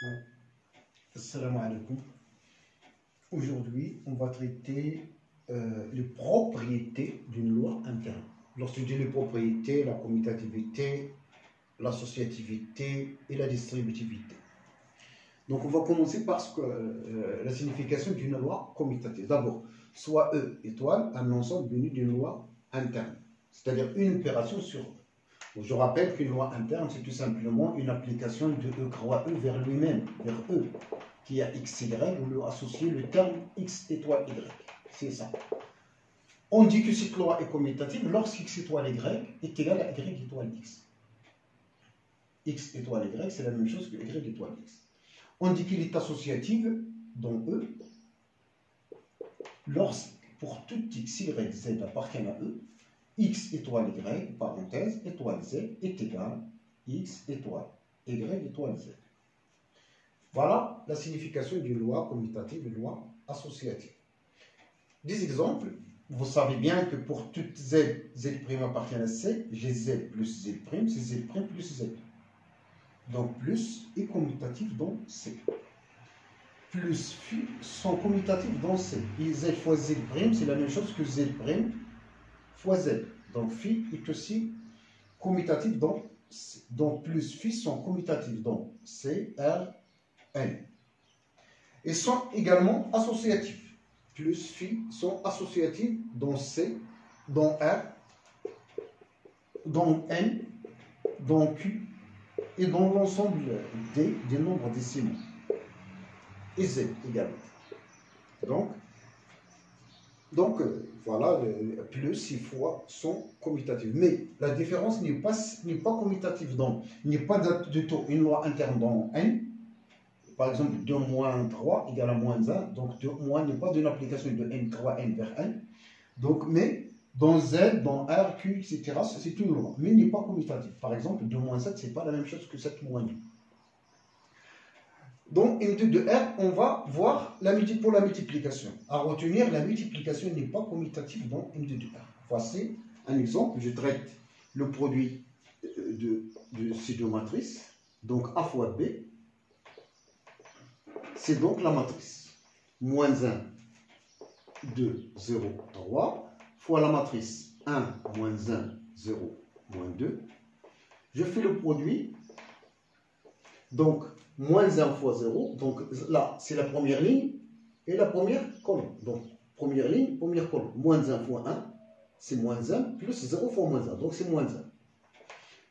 Ouais. Assalamu alaikum. Aujourd'hui, on va traiter les propriétés d'une loi interne. Lorsque je dis les propriétés, la commutativité, l'associativité et la distributivité. Donc, on va commencer par la signification d'une loi commutative. D'abord, soit E étoile, un ensemble venu d'une loi interne, c'est-à-dire une opération sur E. Je rappelle qu'une loi interne, c'est tout simplement une application de E croix E vers lui-même, vers E, qui a x, y, on lui associe le terme x étoile y. C'est ça. On dit que cette loi est commutative lorsqu'x étoile y est égal à y étoile x. X étoile y, c'est la même chose que y étoile x. On dit qu'il est associatif dans E lorsque, pour tout x, y, z appartiennent à E, x étoile y, parenthèse, étoile z, est égal x étoile y étoile z. Voilà la signification d'une loi commutative, une loi associative. Des exemples, vous savez bien que pour toute z, z' appartient à C, j'ai z plus z', c'est z' plus z. Donc plus est commutatif dans C. Plus phi sont commutatifs dans C. Et z fois z', c'est la même chose que z' fois z. Donc phi est aussi commutatif dans C. Donc plus phi sont commutatifs dans C, R, N. Et sont également associatifs. Plus phi sont associatifs dans C, dans R, dans N, dans Q et dans l'ensemble des nombres décimaux. Et Z également. Donc voilà, plus et fois sont commutatifs. Mais la différence n'est pas commutative dans, il n'y a pas de taux, une loi interne dans N. Par exemple, 2 moins 3 égale à moins 1. Donc 2 moins n'est pas d'une application de N, 3N vers N. Donc, mais dans Z, dans R, Q, etc., c'est une loi. Mais il n'est pas commutatif. Par exemple, 2 moins 7, ce n'est pas la même chose que 7 moins 2. Donc, M2 de R, on va voir pour la multiplication. À retenir, la multiplication n'est pas commutative dans M2 de R. Voici un exemple. Je traite le produit de ces deux matrices. Donc, A fois B. C'est donc la matrice. Moins 1, 2, 0, 3, fois la matrice 1, moins 1, 0, moins 2. Je fais le produit. Donc, moins 1 fois 0. Donc là, c'est la première ligne et la première colonne. Donc, première ligne, première colonne. Moins 1 fois 1, c'est moins 1, plus 0 fois moins 1. Donc, c'est moins 1.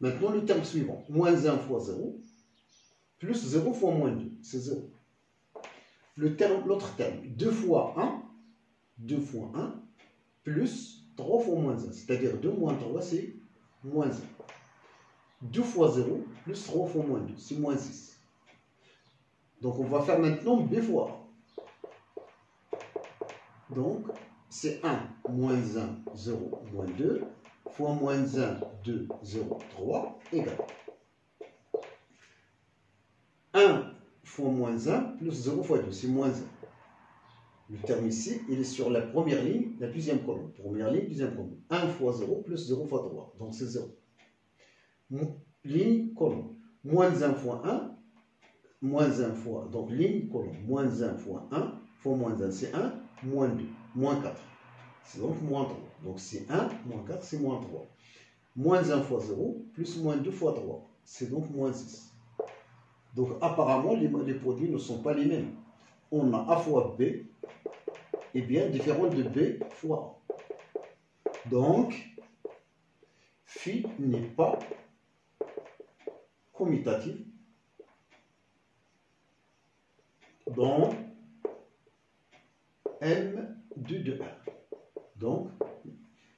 Maintenant, le terme suivant. Moins 1 fois 0, plus 0 fois moins 2, c'est 0. L'autre terme, 2 fois 1, plus 3 fois moins 1. C'est-à-dire 2 moins 3, c'est moins 1. 2 fois 0, plus 3 fois moins 2, c'est moins 6. Donc, on va faire maintenant B fois A. Donc, c'est 1, moins 1, 0, moins 2, fois moins 1, 2, 0, 3, égale 1 fois moins 1, plus 0 fois 2, c'est moins 1. Le terme ici, il est sur la première ligne, la deuxième colonne. Première ligne, deuxième colonne. 1 fois 0, plus 0 fois 3, donc c'est 0. Ligne, colonne. Moins 1 fois 1, moins 1 fois, donc ligne, colonne. Moins 1 fois 1, fois moins 1, c'est 1, moins 2, moins 4. C'est donc moins 3. Donc c'est 1, moins 4, c'est moins 3. Moins 1 fois 0, plus moins 2 fois 3. C'est donc moins 6. Donc apparemment, les produits ne sont pas les mêmes. On a A fois B, et bien différent de B fois A. Donc, phi n'est pas commutatif dans M2 de R. Donc,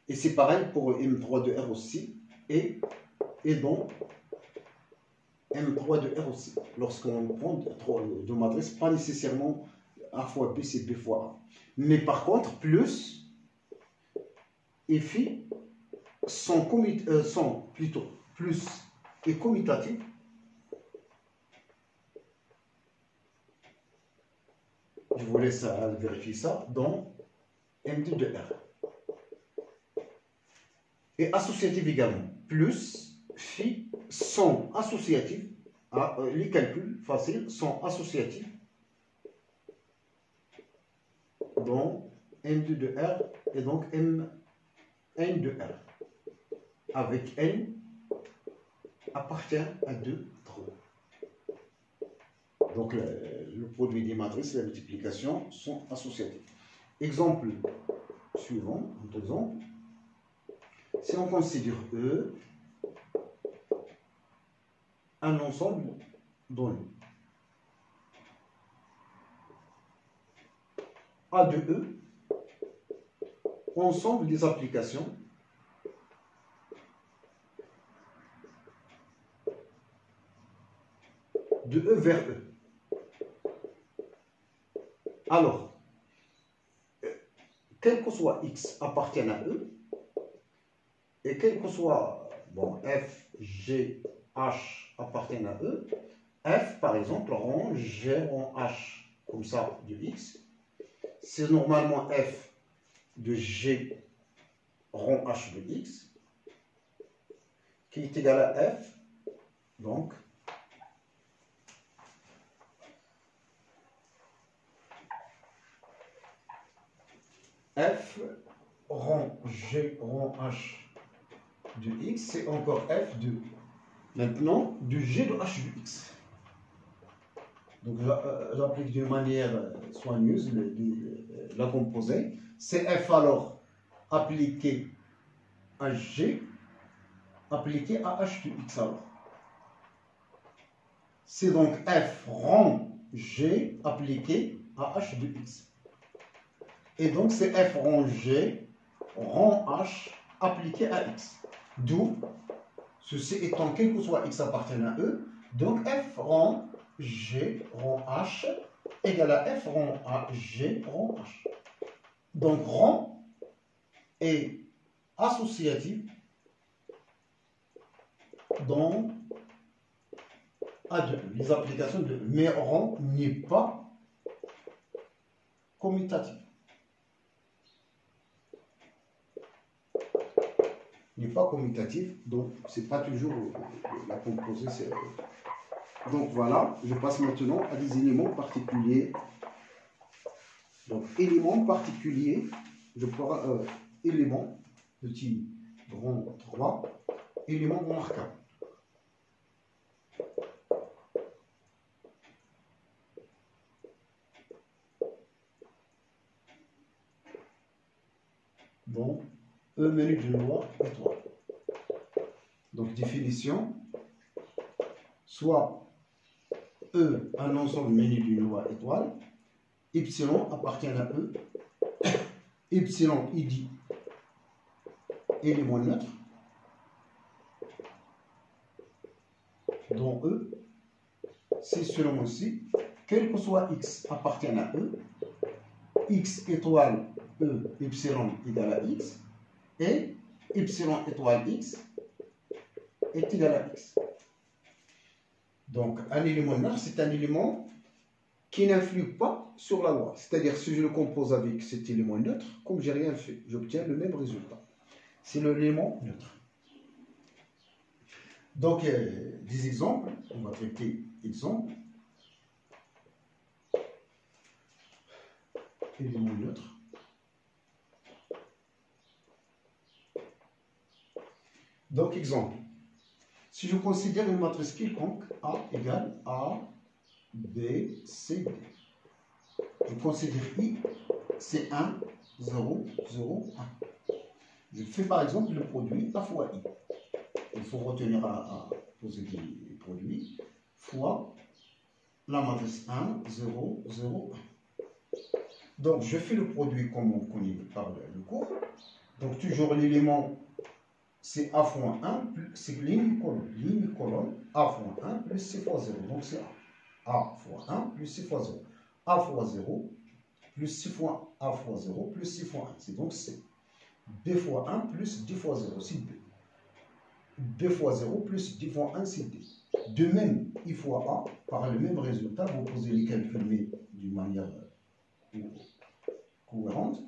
et c'est pareil pour M3 de R aussi, et dans M3 de R aussi. Lorsqu'on prend deux matrices, pas nécessairement A fois B, c'est B fois A. Mais par contre, plus et phi sont plutôt plus et commutatifs je vous laisse vérifier ça dans M2 de R. Et associatif également. Plus phi sont associatifs les calculs faciles sont associatifs dans M2 de R et donc Mn de R, avec N appartient à deux trous. Donc le produit des matrices et la multiplication sont associatifs. Exemple suivant, en exemple, si on considère E un ensemble donné, A de E, ensemble des applications de E vers E. Alors, quel que soit X appartienne à E, et quel que soit bon, F, G, H appartiennent à E, F par exemple rend G rend H comme ça de X. C'est normalement F de G rond H de X, qui est égal à F, donc F rond G rond H de X, c'est encore F de, maintenant, de G de H de X. Donc j'applique d'une manière soigneuse la composée. C'est F alors appliqué à G, appliqué à H de X alors. C'est donc F rond G appliqué à H de X. Et donc c'est F rond G rond H appliqué à X. D'où, ceci étant quel que soit X appartient à E, donc F rond G rond H égale à F rond à G rond H. Donc rond est associatif dans A2, les applications de, mais rond n'est pas commutatif. N'est pas commutatif, donc c'est pas toujours la composée. Donc voilà, je passe maintenant à des éléments particuliers. Donc éléments particuliers, je prends élément petit grand 3, élément remarquable. Bon, E menu de loi étoile. Donc définition, soit E un ensemble menu d'une loi étoile, epsilon appartient à E, epsilon il dit élément neutre, dont E, c'est selon aussi, quel que soit X appartient à E, X étoile E epsilon égale à X, et epsilon étoile X est égal à X. Donc un élément neutre, c'est un élément qui n'influe pas sur la loi. C'est-à-dire si je le compose avec cet élément neutre, comme j'ai rien fait, j'obtiens le même résultat. C'est l'élément neutre. Donc des exemples, on va traiter exemple. Élément neutre. Donc exemple. Si je considère une matrice quelconque, A égale A, B, C, D. Je considère I, c'est 1, 0, 0, 1. Je fais par exemple le produit A fois I. Il faut retenir à poser des produits, fois la matrice 1, 0, 0, 1. Donc je fais le produit comme on connaît par le cours. Donc toujours l'élément, c'est A fois 1, c'est ligne colonne, A fois 1 plus C fois 0. Donc c'est A fois 1 plus C fois 0. A fois 0 plus C fois A fois 0 plus C fois 1. C'est donc C. B fois 1 plus D fois 0, c'est B. B fois 0 plus D fois 1, c'est D. De même, I fois A, par le même résultat, vous posez les calculs mais d'une manière cohérente.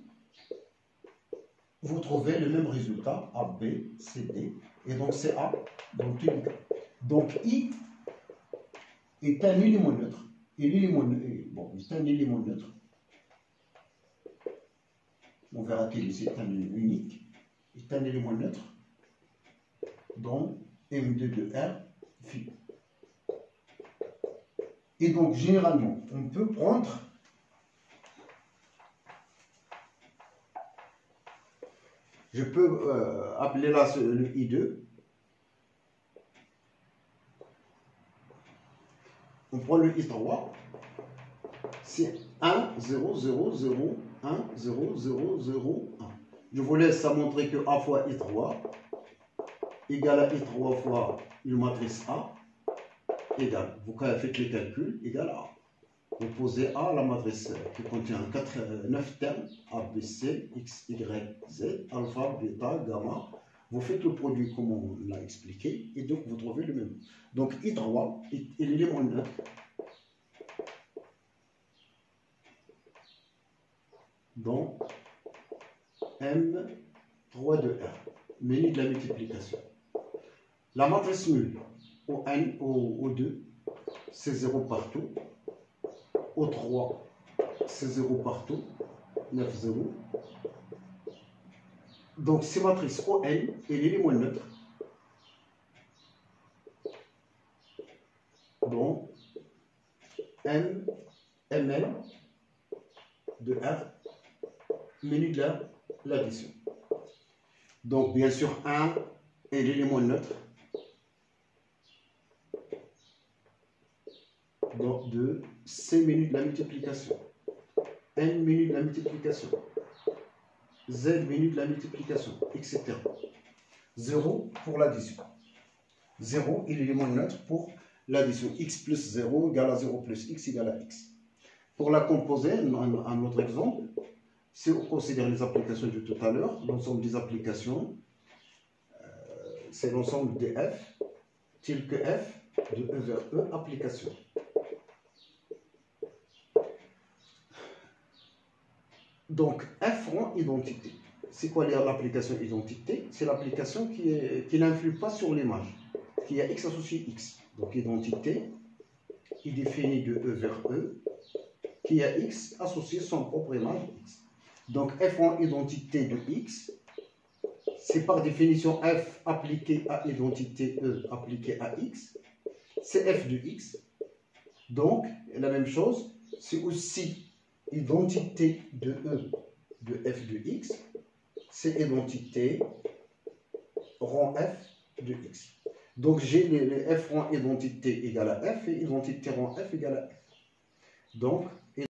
Vous trouvez le même résultat, A, B, C, D, et donc c'est A dans tous les cas. Donc I est un élément neutre. Et l'élément est un élément neutre. On verra qu'il est un unique. Est un élément neutre dans M2 de R phi. Et donc, généralement, on peut prendre je peux appeler là le I2. On prend le I3. C'est 1, 0, 0, 0, 1, 0, 0, 0, 1. Je vous laisse à montrer que A fois I3 égale à I3 fois une matrice A égale. Vous faites les calculs, égale à A. Vous posez A, la matrice qui contient 9 termes, A, B, C, X, Y, Z, alpha, bêta, gamma. Vous faites le produit comme on l'a expliqué, et donc vous trouvez le même. Donc I3 est l'élément neutre dans M3 de R, menu de la multiplication. La matrice nulle au N, au 2, c'est 0 partout. Au 3, c'est 0 partout, 9, 0. Donc, ces matrices ON est l'élément neutre. Donc, ML de R, menu de l'addition. Donc, bien sûr, 1 est l'élément neutre. Donc, de C menu de la multiplication, N menu de la multiplication, Z menu de la multiplication, etc. 0 pour l'addition. 0 est l'élément neutre pour l'addition. X plus 0 égale à 0 plus X égale à X. Pour la composer, un autre exemple, si on considère les applications de tout à l'heure, l'ensemble des applications, c'est l'ensemble des F, tel que F de E vers E, application. Donc, F rend identité. C'est quoi l'application identité? C'est l'application qui n'influe pas sur l'image, qui a X associé X. Donc, identité est définie de E vers E, qui a X associé son propre image X. Donc, F rend identité de X. C'est par définition F appliqué à identité E appliqué à X. C'est F de X. Donc, la même chose, c'est aussi identité de E de F de X, c'est identité rang F de X. Donc j'ai les F rang identité égale à F et identité rang F égale à F. Donc